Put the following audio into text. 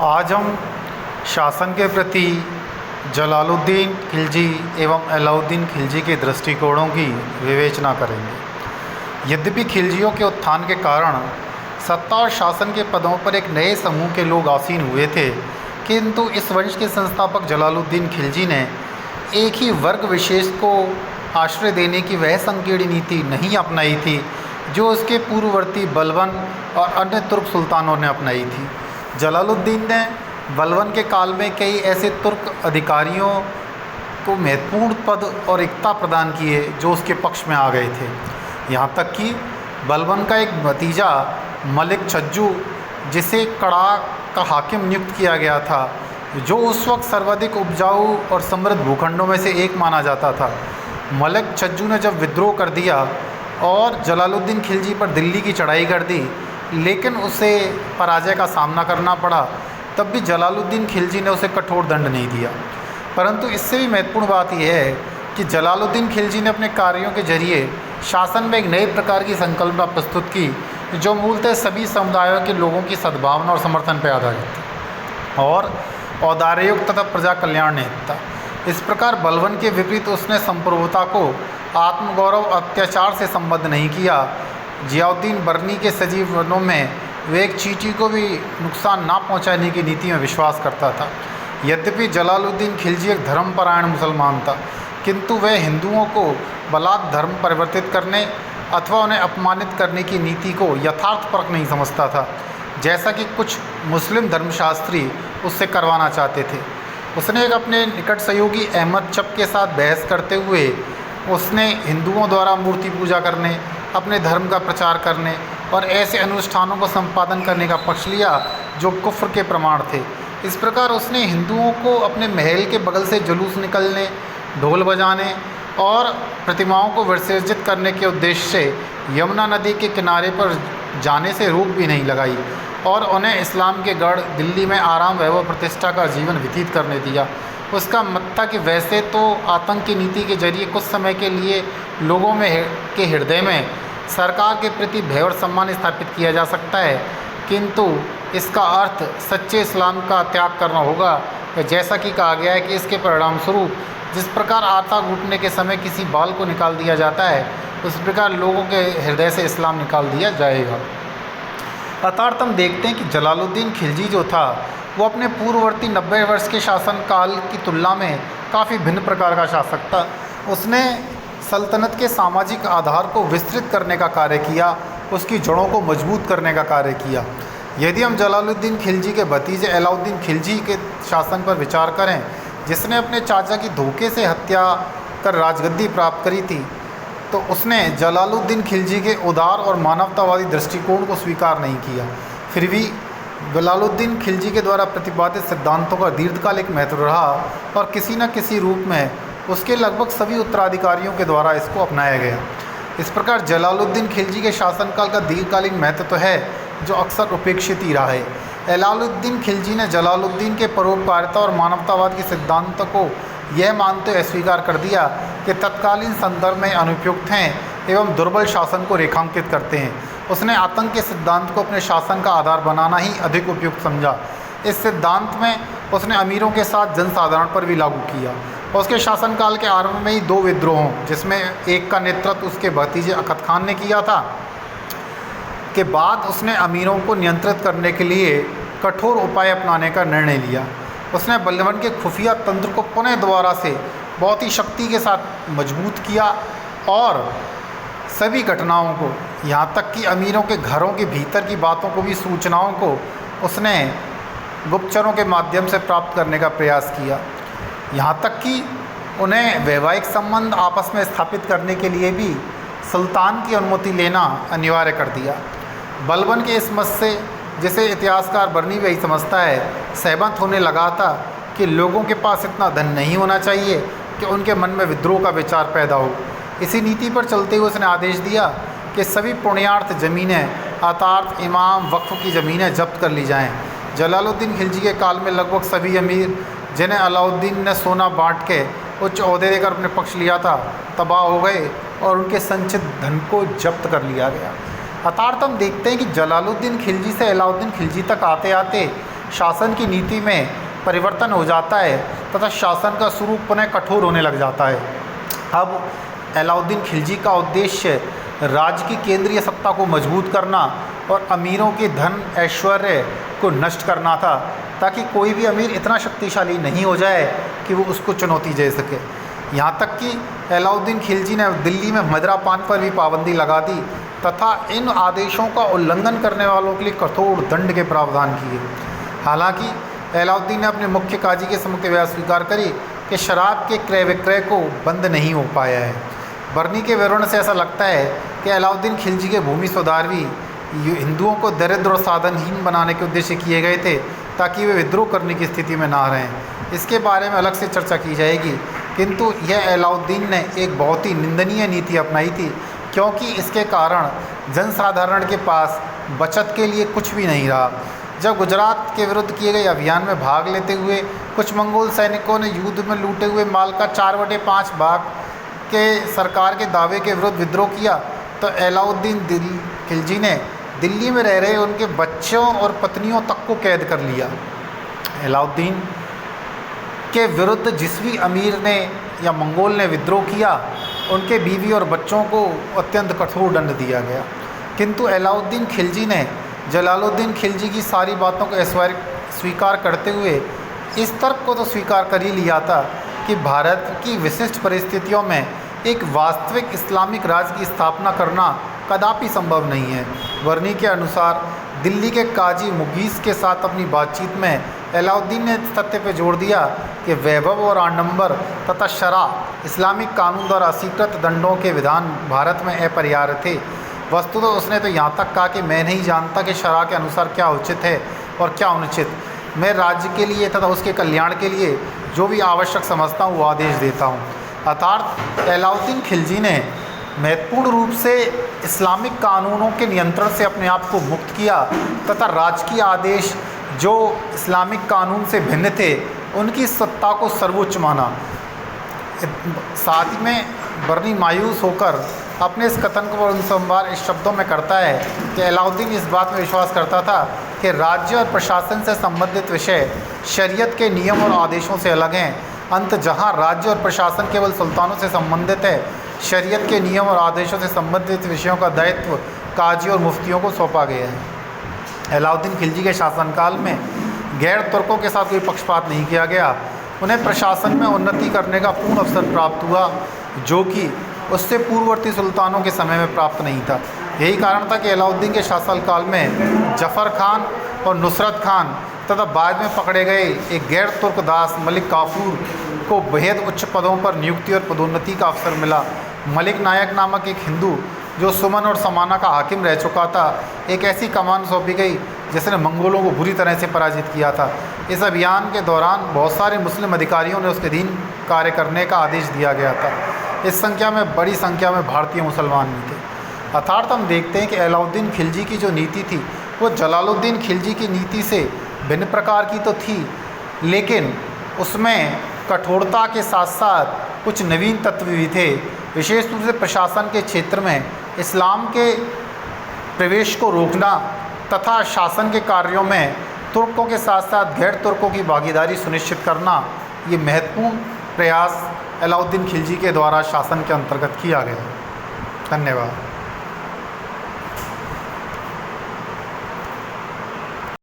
आज हम शासन के प्रति जलालुद्दीन खिलजी एवं अलाउद्दीन खिलजी के दृष्टिकोणों की विवेचना करेंगे। यद्यपि खिलजियों के उत्थान के कारण सत्ता और शासन के पदों पर एक नए समूह के लोग आसीन हुए थे, किंतु इस वंश के संस्थापक जलालुद्दीन खिलजी ने एक ही वर्ग विशेष को आश्रय देने की वह संकीर्ण नीति नहीं अपनाई थी जो उसके पूर्ववर्ती बलबन और अन्य तुर्क सुल्तानों ने अपनाई थी। जलालुद्दीन ने बलबन के काल में कई ऐसे तुर्क अधिकारियों को महत्वपूर्ण पद और एकता प्रदान किए जो उसके पक्ष में आ गए थे। यहाँ तक कि बलबन का एक भतीजा मलिक छज्जू, जिसे कड़ा का हाकिम नियुक्त किया गया था, जो उस वक्त सर्वाधिक उपजाऊ और समृद्ध भूखंडों में से एक माना जाता था, मलिक छज्जू ने जब विद्रोह कर दिया और जलालुद्दीन खिलजी पर दिल्ली की चढ़ाई कर दी, लेकिन उसे पराजय का सामना करना पड़ा, तब भी जलालुद्दीन खिलजी ने उसे कठोर दंड नहीं दिया। परंतु इससे भी महत्वपूर्ण बात यह है कि जलालुद्दीन खिलजी ने अपने कार्यों के जरिए शासन में एक नए प्रकार की संकल्पना प्रस्तुत की जो मूलतः सभी समुदायों के लोगों की सद्भावना और समर्थन पर आधारित थी और औदार्ययुक्त तथा प्रजा कल्याण निहित था। इस प्रकार बलबन के विपरीत उसने संप्रभुता को आत्मगौरव अत्याचार से संबद्ध नहीं किया। जियाउद्दीन बर्नी के सजीव वनों में वे एक चींटी को भी नुकसान ना पहुंचाने की नीति में विश्वास करता था। यद्यपि जलालुद्दीन खिलजी एक धर्मपरायण मुसलमान था, किंतु वह हिंदुओं को बलात् धर्म परिवर्तित करने अथवा उन्हें अपमानित करने की नीति को यथार्थपरक नहीं समझता था, जैसा कि कुछ मुस्लिम धर्मशास्त्री उससे करवाना चाहते थे। उसने एक अपने निकट सहयोगी अहमद चप के साथ बहस करते हुए उसने हिंदुओं द्वारा मूर्ति पूजा करने, अपने धर्म का प्रचार करने और ऐसे अनुष्ठानों को संपादन करने का पक्ष लिया जो कुफ्र के प्रमाण थे। इस प्रकार उसने हिंदुओं को अपने महल के बगल से जुलूस निकलने, ढोल बजाने और प्रतिमाओं को विसर्जित करने के उद्देश्य से यमुना नदी के किनारे पर जाने से रोक भी नहीं लगाई और उन्हें इस्लाम के गढ़ दिल्ली में आराम वैभव प्रतिष्ठा का जीवन व्यतीत करने दिया। उसका मत था कि वैसे तो आतंक की नीति के जरिए कुछ समय के लिए लोगों के हृदय में सरकार के प्रति भय और सम्मान स्थापित किया जा सकता है, किंतु इसका अर्थ सच्चे इस्लाम का त्याग करना होगा। जैसा कि कहा गया है कि इसके परिणाम स्वरूप जिस प्रकार आटा घूटने के समय किसी बाल को निकाल दिया जाता है, उस प्रकार लोगों के हृदय से इस्लाम निकाल दिया जाएगा। अर्थात हम देखते हैं कि जलालुद्दीन खिलजी जो था वो अपने पूर्ववर्ती 90 वर्ष के शासनकाल की तुलना में काफ़ी भिन्न प्रकार का शासक था। उसने सल्तनत के सामाजिक आधार को विस्तृत करने का कार्य किया, उसकी जड़ों को मजबूत करने का कार्य किया। यदि हम जलालुद्दीन खिलजी के भतीजे अलाउद्दीन खिलजी के शासन पर विचार करें, जिसने अपने चाचा की धोखे से हत्या कर राजगद्दी प्राप्त करी थी, तो उसने जलालुद्दीन खिलजी के उदार और मानवतावादी दृष्टिकोण को स्वीकार नहीं किया। फिर भी जलालुद्दीन खिलजी के द्वारा प्रतिपादित सिद्धांतों का दीर्घकालिक महत्व रहा और किसी न किसी रूप में उसके लगभग सभी उत्तराधिकारियों के द्वारा इसको अपनाया गया। इस प्रकार जलालुद्दीन खिलजी के शासनकाल का दीर्घकालिक महत्व तो है जो अक्सर उपेक्षित ही रहा है। अलाउद्दीन खिलजी ने जलालुद्दीन के परोपकारिता और मानवतावाद के सिद्धांतों को यह मानते हुए अस्वीकार कर दिया कि तत्कालीन संदर्भ में अनुपयुक्त हैं एवं दुर्बल शासन को रेखांकित करते हैं। उसने आतंक के सिद्धांत को अपने शासन का आधार बनाना ही अधिक उपयुक्त समझा। इस सिद्धांत में उसने अमीरों के साथ जनसाधारण पर भी लागू किया। उसके शासनकाल के आरंभ में ही 2 विद्रोहों, जिसमें एक का नेतृत्व उसके भतीजे अकद खान ने किया था, के बाद उसने अमीरों को नियंत्रित करने के लिए कठोर उपाय अपनाने का निर्णय लिया। उसने बलबन के खुफिया तंत्र को पुनः दोबारा से बहुत ही शक्ति के साथ मजबूत किया और सभी घटनाओं को, यहाँ तक कि अमीरों के घरों के भीतर की बातों को भी, सूचनाओं को उसने गुप्तचरों के माध्यम से प्राप्त करने का प्रयास किया। यहाँ तक कि उन्हें वैवाहिक संबंध आपस में स्थापित करने के लिए भी सुल्तान की अनुमति लेना अनिवार्य कर दिया। बलबन के इस मत से, जिसे इतिहासकार बर्नी वही समझता है, सहमत होने लगा था कि लोगों के पास इतना धन नहीं होना चाहिए कि उनके मन में विद्रोह का विचार पैदा हो। इसी नीति पर चलते हुए उसने आदेश दिया कि सभी पुण्यार्थ ज़मीनें अर्थात इमाम वक्फ की ज़मीनें जब्त कर ली जाएं। जलालुद्दीन खिलजी के काल में लगभग सभी अमीर जिन्हें अलाउद्दीन ने सोना बांट के उच्च ओहदे देकर अपने पक्ष लिया था, तबाह हो गए और उनके संचित धन को जब्त कर लिया गया। अर्थात हम देखते हैं कि जलालुद्दीन खिलजी से अलाउद्दीन खिलजी तक आते आते शासन की नीति में परिवर्तन हो जाता है तथा शासन का स्वरूप पुनः कठोर होने लग जाता है। अब अलाउद्दीन खिलजी का उद्देश्य राज्य की केंद्रीय सत्ता को मजबूत करना और अमीरों के धन ऐश्वर्य को नष्ट करना था, ताकि कोई भी अमीर इतना शक्तिशाली नहीं हो जाए कि वो उसको चुनौती दे सके। यहाँ तक कि अलाउद्दीन खिलजी ने दिल्ली में मदिरापान पर भी पाबंदी लगा दी तथा इन आदेशों का उल्लंघन करने वालों के लिए कठोर दंड के प्रावधान किए। हालांकि अलाउद्दीन ने अपने मुख्य काजी के सम्मुख यह स्वीकार करी कि शराब के क्रय विक्रय को बंद नहीं हो पाया है। बर्नी के विवरण से ऐसा लगता है कि अलाउद्दीन खिलजी के भूमि सुधार भी हिंदुओं को दरिद्र और साधनहीन बनाने के उद्देश्य किए गए थे, ताकि वे विद्रोह करने की स्थिति में ना रहें। इसके बारे में अलग से चर्चा की जाएगी, किंतु यह अलाउद्दीन ने एक बहुत ही निंदनीय नीति अपनाई थी, क्योंकि इसके कारण जनसाधारण के पास बचत के लिए कुछ भी नहीं रहा। जब गुजरात के विरुद्ध किए गए अभियान में भाग लेते हुए कुछ मंगोल सैनिकों ने युद्ध में लूटे हुए माल का 4/5 भाग के सरकार के दावे के विरुद्ध विद्रोह किया, तो अलाउद्दीन खिलजी ने दिल्ली में रह रहे उनके बच्चों और पत्नियों तक को कैद कर लिया। अलाउद्दीन के विरुद्ध जिस भी अमीर ने या मंगोल ने विद्रोह किया, उनके बीवी और बच्चों को अत्यंत कठोर दंड दिया गया। किंतु अलाउद्दीन खिलजी ने जलालुद्दीन खिलजी की सारी बातों को स्वीकार करते हुए इस तर्क को तो स्वीकार कर ही लिया था कि भारत की विशिष्ट परिस्थितियों में एक वास्तविक इस्लामिक राज्य की स्थापना करना कदापि संभव नहीं है। वर्नी के अनुसार दिल्ली के काजी मुगीस के साथ अपनी बातचीत में अलाउद्दीन ने इस तथ्य पर जोर दिया कि वैभव और आडंबर तथा शराब इस्लामिक कानून द्वारा अस्वीकृत दंडों के विधान भारत में अपरिहार्य थे। वस्तुतः उसने तो यहाँ तक कहा कि मैं नहीं जानता कि शरअ के अनुसार क्या उचित है और क्या अनुचित। मैं राज्य के लिए तथा उसके कल्याण के लिए जो भी आवश्यक समझता हूँ वो आदेश देता हूँ। अर्थात अलाउद्दीन खिलजी ने महत्वपूर्ण रूप से इस्लामिक कानूनों के नियंत्रण से अपने आप को मुक्त किया तथा राजकीय आदेश जो इस्लामिक कानून से भिन्न थे उनकी सत्ता को सर्वोच्च माना। साथ ही में बर्नी मायूस होकर अपने इस कथन को अनुसंधान इस शब्दों में करता है कि अलाउद्दीन इस बात में विश्वास करता था कि राज्य और प्रशासन से संबंधित विषय शरीयत के नियम और आदेशों से अलग हैं। अंत जहां राज्य और प्रशासन केवल सुल्तानों से संबंधित है, शरीयत के नियम और आदेशों से संबंधित विषयों का दायित्व काजी और मुफ्तियों को सौंपा गया है। अलाउद्दीन खिलजी के शासनकाल में गैर तुर्कों के साथ कोई पक्षपात नहीं किया गया। उन्हें प्रशासन में उन्नति करने का पूर्ण अवसर प्राप्त हुआ, जो कि उससे पूर्ववर्ती सुल्तानों के समय में प्राप्त नहीं था। यही कारण था कि अलाउद्दीन के शासनकाल में जफ़र खान और नुसरत खान तथा बाद में पकड़े गए एक गैर तुर्क दास मलिक काफूर को बेहद उच्च पदों पर नियुक्ति और पदोन्नति का अवसर मिला। मलिक नायक नामक एक हिंदू जो सुमन और समाना का हाकिम रह चुका था, एक ऐसी कमान सौंपी गई जिसने मंगोलों को बुरी तरह से पराजित किया था। इस अभियान के दौरान बहुत सारे मुस्लिम अधिकारियों ने उसके अधीन कार्य करने का आदेश दिया गया था। इस संख्या में बड़ी संख्या में भारतीय मुसलमान भी थे। अर्थात हम देखते हैं कि अलाउद्दीन खिलजी की जो नीति थी वो जलालुद्दीन खिलजी की नीति से भिन्न प्रकार की तो थी, लेकिन उसमें कठोरता के साथ साथ कुछ नवीन तत्व भी थे। विशेष रूप से प्रशासन के क्षेत्र में इस्लाम के प्रवेश को रोकना तथा शासन के कार्यों में तुर्कों के साथ साथ गैर तुर्कों की भागीदारी सुनिश्चित करना, ये महत्वपूर्ण प्रयास अलाउद्दीन खिलजी के द्वारा शासन के अंतर्गत किया गया। धन्यवाद।